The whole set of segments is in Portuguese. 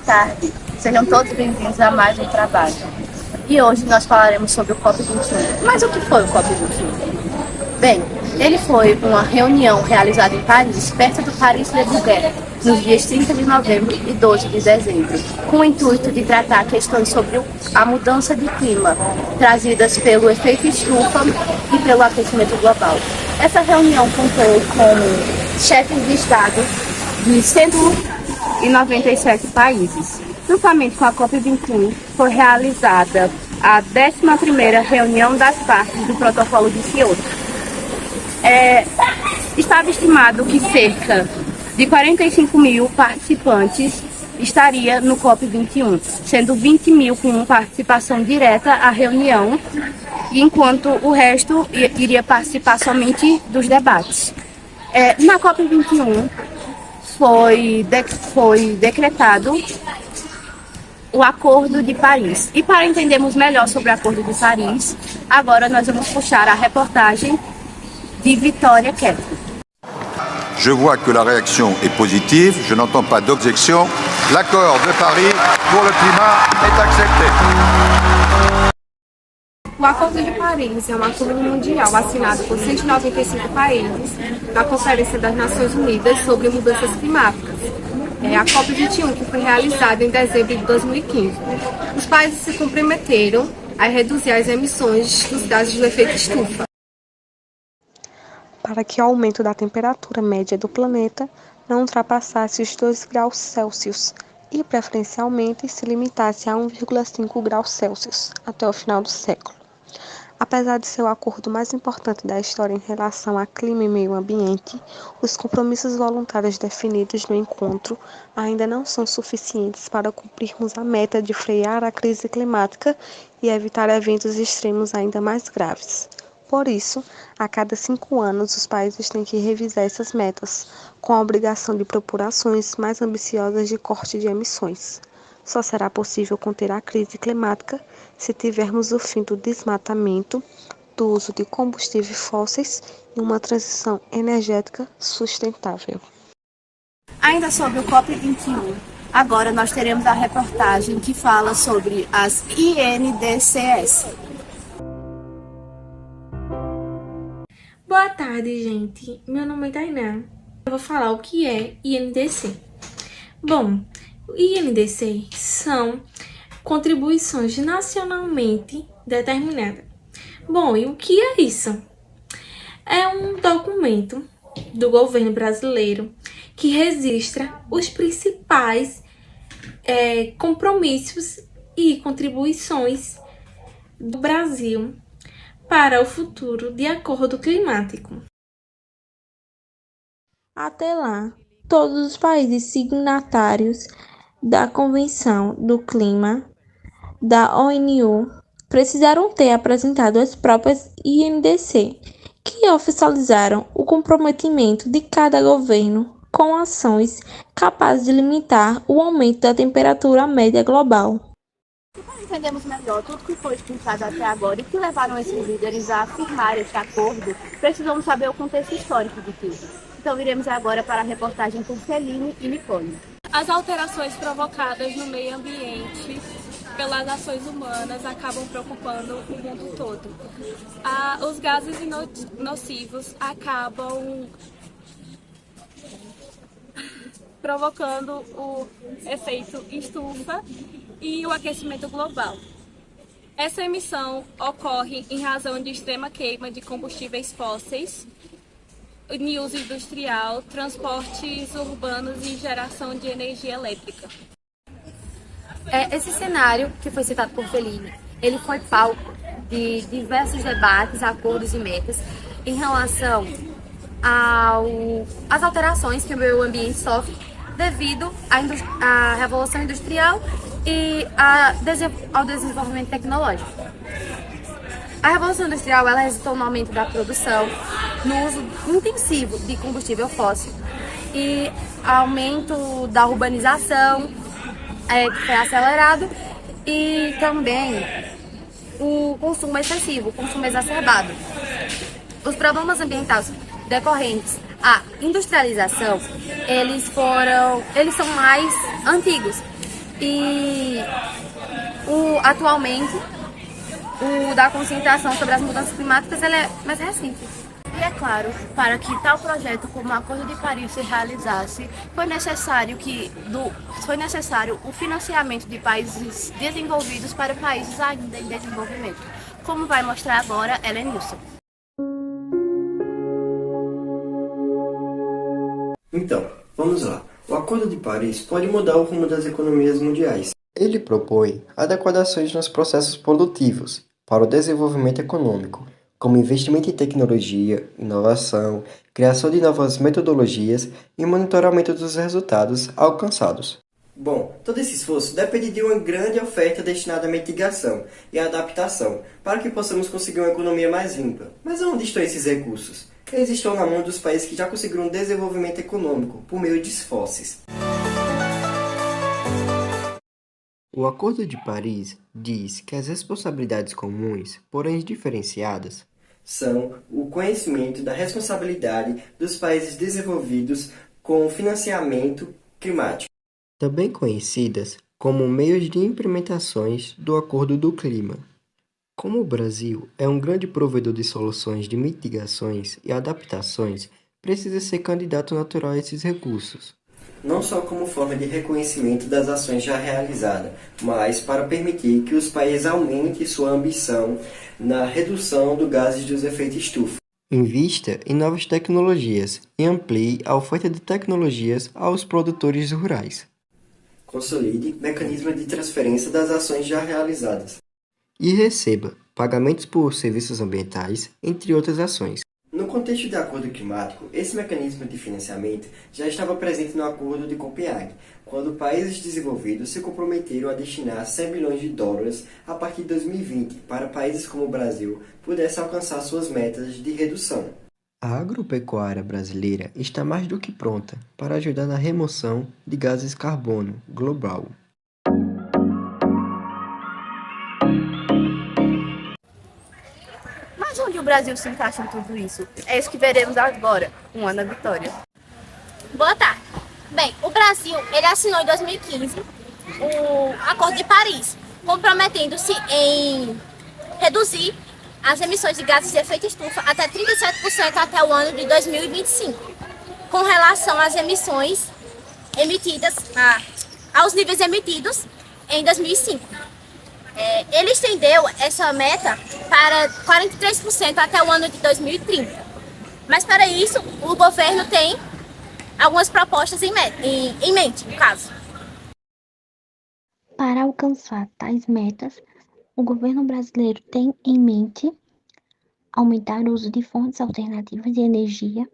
tarde. Sejam todos bem-vindos a mais um trabalho. E hoje nós falaremos sobre o COP21. Mas o que foi o COP21? Bem, ele foi uma reunião realizada em Paris, perto do Paris Le Bourget, nos dias 30 de novembro e 12 de dezembro, com o intuito de tratar questões sobre a mudança de clima, trazidas pelo efeito estufa e pelo aquecimento global. Essa reunião contou com chefes de Estado de 197 países. Juntamente com a COP21, foi realizada a 11ª reunião das partes do Protocolo de Kyoto. Estava estimado que cerca de 45 mil participantes estaria no COP21, sendo 20 mil com participação direta à reunião, enquanto o resto iria participar somente dos debates. Na COP21 foi decretado o Acordo de Paris. E para entendermos melhor sobre o Acordo de Paris, agora nós vamos puxar a reportagem de Vitória Kettler. Je vois que la réaction est positive, je n'entends pas d'objection. L'accord de Paris pour le climat est accepté. O Acordo de Paris é um acordo mundial assinado por 195 países na Conferência das Nações Unidas sobre Mudanças Climáticas. A COP21, que foi realizada em dezembro de 2015. Os países se comprometeram a reduzir as emissões dos gases do efeito estufa, para que o aumento da temperatura média do planeta não ultrapassasse os 2 graus Celsius e, preferencialmente, se limitasse a 1,5 graus Celsius até o final do século. Apesar de ser o acordo mais importante da história em relação a clima e meio ambiente, os compromissos voluntários definidos no encontro ainda não são suficientes para cumprirmos a meta de frear a crise climática e evitar eventos extremos ainda mais graves. Por isso, a cada 5 anos, os países têm que revisar essas metas, com a obrigação de propor ações mais ambiciosas de corte de emissões. Só será possível conter a crise climática se tivermos o fim do desmatamento, do uso de combustíveis fósseis e uma transição energética sustentável. Ainda sobre o COP21, agora nós teremos a reportagem que fala sobre as INDCs. Boa tarde, gente. Meu nome é Tainá. Eu vou falar o que é INDC. Bom, INDC são contribuições nacionalmente determinadas. Bom, e o que é isso? É um documento do governo brasileiro que registra os principais compromissos e contribuições do Brasil para o futuro de acordo climático. Até lá, todos os países signatários da Convenção do Clima da ONU precisaram ter apresentado as próprias INDC, que oficializaram o comprometimento de cada governo com ações capazes de limitar o aumento da temperatura média global. Para entendermos melhor tudo que foi explicado até agora e que levaram esses líderes a afirmar esse acordo, precisamos saber o contexto histórico de tudo. Então iremos agora para a reportagem por Celine e Nicole. As alterações provocadas no meio ambiente pelas ações humanas acabam preocupando o mundo todo. Os gases nocivos acabam provocando o efeito estufa e o aquecimento global. Essa emissão ocorre em razão de extrema queima de combustíveis fósseis, em uso industrial, transportes urbanos e geração de energia elétrica. Esse cenário, que foi citado por Feline, ele foi palco de diversos debates, acordos e metas em relação às alterações que o meio ambiente sofre devido à Revolução Industrial e ao desenvolvimento tecnológico. A Revolução Industrial ela resultou no aumento da produção, no uso intensivo de combustível fóssil e aumento da urbanização, que foi acelerado, e também o consumo excessivo, o consumo exacerbado. Os problemas ambientais decorrentes à industrialização, eles são mais antigos. E atualmente, o da conscientização sobre as mudanças climáticas ela é mais recente. E é claro, para que tal projeto como o Acordo de Paris se realizasse, foi necessário o financiamento de países desenvolvidos para países ainda em desenvolvimento, como vai mostrar agora Helenilson. Então, vamos lá. O Acordo de Paris pode mudar o rumo das economias mundiais. Ele propõe adequações nos processos produtivos para o desenvolvimento econômico, como investimento em tecnologia, inovação, criação de novas metodologias e monitoramento dos resultados alcançados. Bom, todo esse esforço depende de uma grande oferta destinada à mitigação e adaptação, para que possamos conseguir uma economia mais limpa. Mas onde estão esses recursos? Eles estão na mão dos países que já conseguiram um desenvolvimento econômico por meio de esforços. O Acordo de Paris diz que as responsabilidades comuns, porém diferenciadas, são o conhecimento da responsabilidade dos países desenvolvidos com o financiamento climático, também conhecidas como meios de implementações do Acordo do Clima. Como o Brasil é um grande provedor de soluções de mitigações e adaptações, precisa ser candidato natural a esses recursos. Não só como forma de reconhecimento das ações já realizadas, mas para permitir que os países aumentem sua ambição na redução dos gases dos efeitos estufa. Invista em novas tecnologias e amplie a oferta de tecnologias aos produtores rurais. Consolide mecanismos de transferência das ações já realizadas. E receba pagamentos por serviços ambientais, entre outras ações. No contexto do Acordo Climático, esse mecanismo de financiamento já estava presente no Acordo de Copenhague, quando países desenvolvidos se comprometeram a destinar 100 bilhões de dólares a partir de 2020 para países como o Brasil pudessem alcançar suas metas de redução. A agropecuária brasileira está mais do que pronta para ajudar na remoção de gases carbono global. Mas onde o Brasil se encaixa em tudo isso? É isso que veremos agora, com Ana Vitória. Boa tarde. Bem, o Brasil ele assinou em 2015 o Acordo de Paris, comprometendo-se em reduzir as emissões de gases de efeito estufa até 37% até o ano de 2025, com relação às emissões emitidas, aos níveis emitidos em 2005. Ele estendeu essa meta para 43% até o ano de 2030. Mas para isso, o governo tem algumas propostas em mente, no caso. Para alcançar tais metas, o governo brasileiro tem em mente aumentar o uso de fontes alternativas de energia,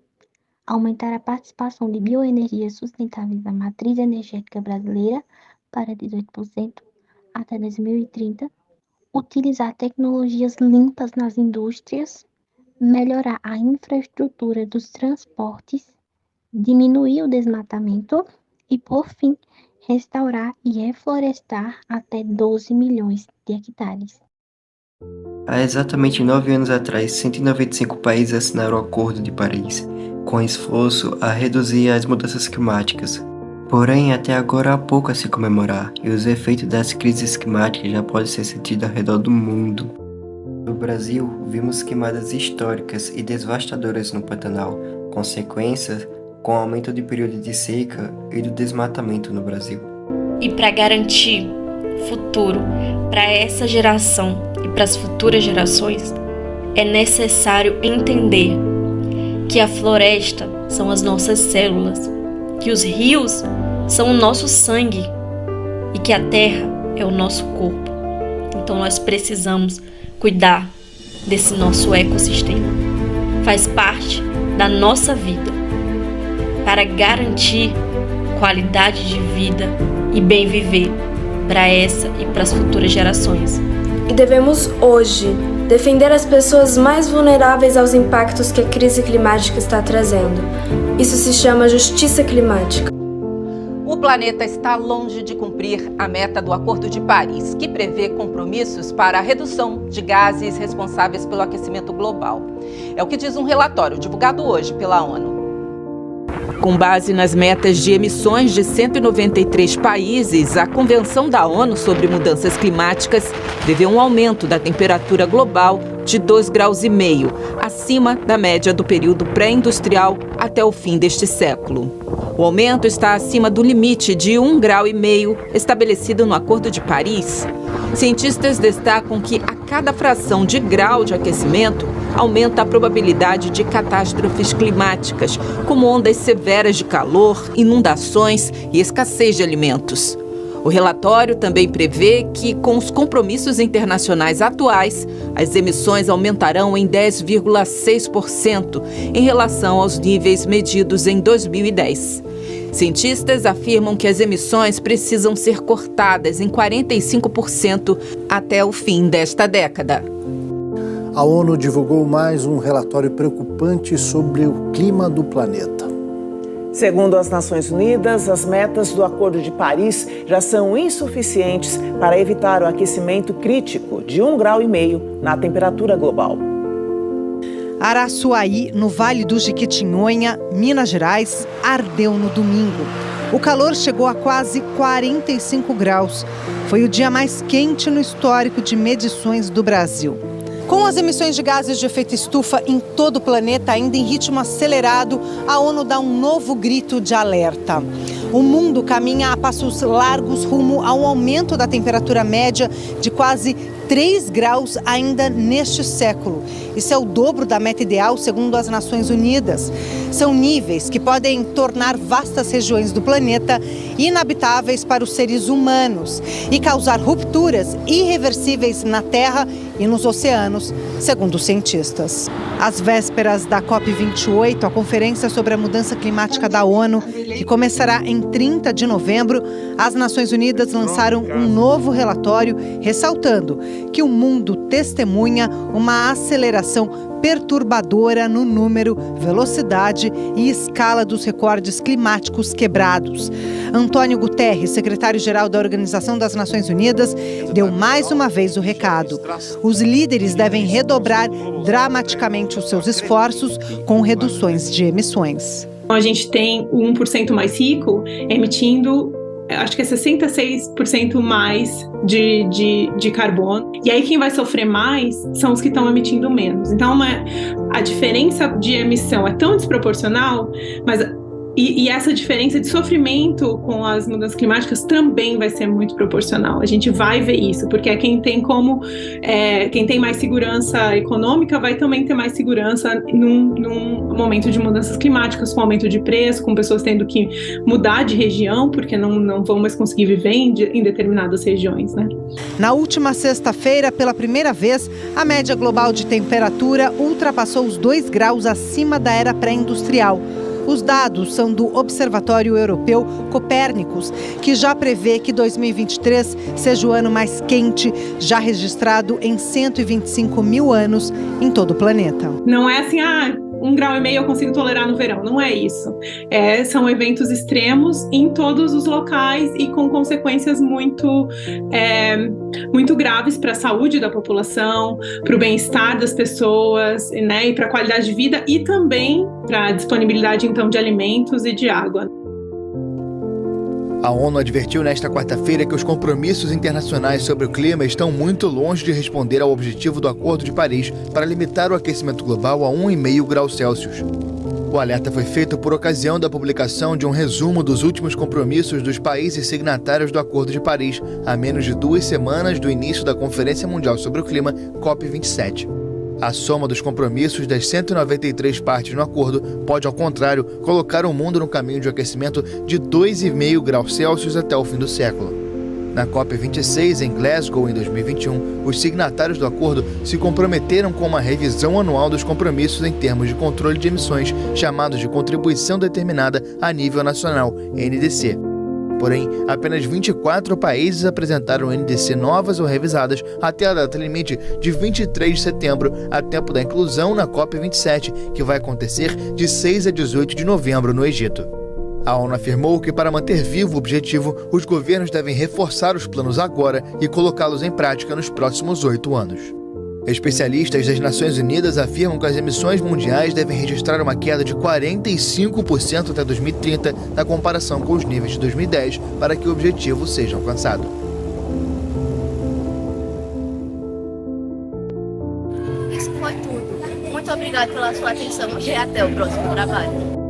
aumentar a participação de bioenergias sustentáveis na matriz energética brasileira para 18% até 2030, utilizar tecnologias limpas nas indústrias, melhorar a infraestrutura dos transportes, diminuir o desmatamento e, por fim, restaurar e reflorestar até 12 milhões de hectares. Há exatamente 9 anos atrás, 195 países assinaram o Acordo de Paris, com esforço a reduzir as mudanças climáticas. Porém, até agora há pouco a se comemorar, e os efeitos das crises climáticas já podem ser sentidos ao redor do mundo. No Brasil, vimos queimadas históricas e devastadoras no Pantanal, consequências com o aumento do período de seca e do desmatamento no Brasil. E para garantir futuro para essa geração e para as futuras gerações, é necessário entender que a floresta são as nossas células, que os rios são o nosso sangue e que a terra é o nosso corpo. Então nós precisamos cuidar desse nosso ecossistema. Faz parte da nossa vida para garantir qualidade de vida e bem viver para essa e para as futuras gerações. E devemos hoje defender as pessoas mais vulneráveis aos impactos que a crise climática está trazendo. Isso se chama justiça climática. O planeta está longe de cumprir a meta do Acordo de Paris, que prevê compromissos para a redução de gases responsáveis pelo aquecimento global. É o que diz um relatório divulgado hoje pela ONU. Com base nas metas de emissões de 193 países, a Convenção da ONU sobre Mudanças Climáticas prevê um aumento da temperatura global de 2,5 graus, acima da média do período pré-industrial até o fim deste século. O aumento está acima do limite de 1,5 grau estabelecido no Acordo de Paris. Cientistas destacam que a cada fração de grau de aquecimento aumenta a probabilidade de catástrofes climáticas, como ondas severas de calor, inundações e escassez de alimentos. O relatório também prevê que, com os compromissos internacionais atuais, as emissões aumentarão em 10,6% em relação aos níveis medidos em 2010. Cientistas afirmam que as emissões precisam ser cortadas em 45% até o fim desta década. A ONU divulgou mais um relatório preocupante sobre o clima do planeta. Segundo as Nações Unidas, as metas do Acordo de Paris já são insuficientes para evitar o aquecimento crítico de 1,5 grau na temperatura global. Araçuaí, no Vale do Jequitinhonha, Minas Gerais, ardeu no domingo. O calor chegou a quase 45 graus. Foi o dia mais quente no histórico de medições do Brasil. Com as emissões de gases de efeito estufa em todo o planeta ainda em ritmo acelerado, a ONU dá um novo grito de alerta. O mundo caminha a passos largos rumo a um aumento da temperatura média de quase 3 graus ainda neste século. Isso é o dobro da meta ideal, segundo as Nações Unidas. São níveis que podem tornar vastas regiões do planeta inabitáveis para os seres humanos e causar rupturas irreversíveis na Terra e nos oceanos, segundo os cientistas. Às vésperas da COP28, a Conferência sobre a Mudança Climática da ONU, que começará em 30 de novembro, as Nações Unidas lançaram um novo relatório ressaltando que o mundo testemunha uma aceleração perturbadora no número, velocidade e escala dos recordes climáticos quebrados. Antônio Guterres, secretário-geral da Organização das Nações Unidas, deu mais uma vez o recado. Os líderes devem redobrar dramaticamente os seus esforços com reduções de emissões. A gente tem o 1% mais rico emitindo, acho que é 66% mais de carbono. E aí quem vai sofrer mais são os que estão emitindo menos. Então a diferença de emissão é tão desproporcional, mas e essa diferença de sofrimento com as mudanças climáticas também vai ser muito proporcional. A gente vai ver isso, porque é quem tem mais segurança econômica vai também ter mais segurança num momento de mudanças climáticas, com aumento de preço, com pessoas tendo que mudar de região, porque não vão mais conseguir viver em determinadas regiões, né? Na última sexta-feira, pela primeira vez, a média global de temperatura ultrapassou os 2 graus acima da era pré-industrial. Os dados são do Observatório Europeu Copérnicos, que já prevê que 2023 seja o ano mais quente já registrado em 125 mil anos em todo o planeta. Não é assim, 1,5 grau eu consigo tolerar no verão, não é isso. São eventos extremos em todos os locais e com consequências muito graves para a saúde da população, para o bem-estar das pessoas, né, e para a qualidade de vida e também para a disponibilidade então de alimentos e de água. A ONU advertiu nesta quarta-feira que os compromissos internacionais sobre o clima estão muito longe de responder ao objetivo do Acordo de Paris para limitar o aquecimento global a 1,5 graus Celsius. O alerta foi feito por ocasião da publicação de um resumo dos últimos compromissos dos países signatários do Acordo de Paris, a menos de 2 semanas do início da Conferência Mundial sobre o Clima, COP27. A soma dos compromissos das 193 partes no acordo pode, ao contrário, colocar o mundo no caminho de aquecimento de 2,5 graus Celsius até o fim do século. Na COP26, em Glasgow, em 2021, os signatários do acordo se comprometeram com uma revisão anual dos compromissos em termos de controle de emissões, chamados de Contribuição Determinada a Nível Nacional, NDC. Porém, apenas 24 países apresentaram NDC novas ou revisadas até a data limite de 23 de setembro, a tempo da inclusão na COP27, que vai acontecer de 6 a 18 de novembro no Egito. A ONU afirmou que, para manter vivo o objetivo, os governos devem reforçar os planos agora e colocá-los em prática nos próximos 8 anos. Especialistas das Nações Unidas afirmam que as emissões mundiais devem registrar uma queda de 45% até 2030 na comparação com os níveis de 2010 para que o objetivo seja alcançado. Isso foi tudo. Muito obrigada pela sua atenção e até o próximo trabalho.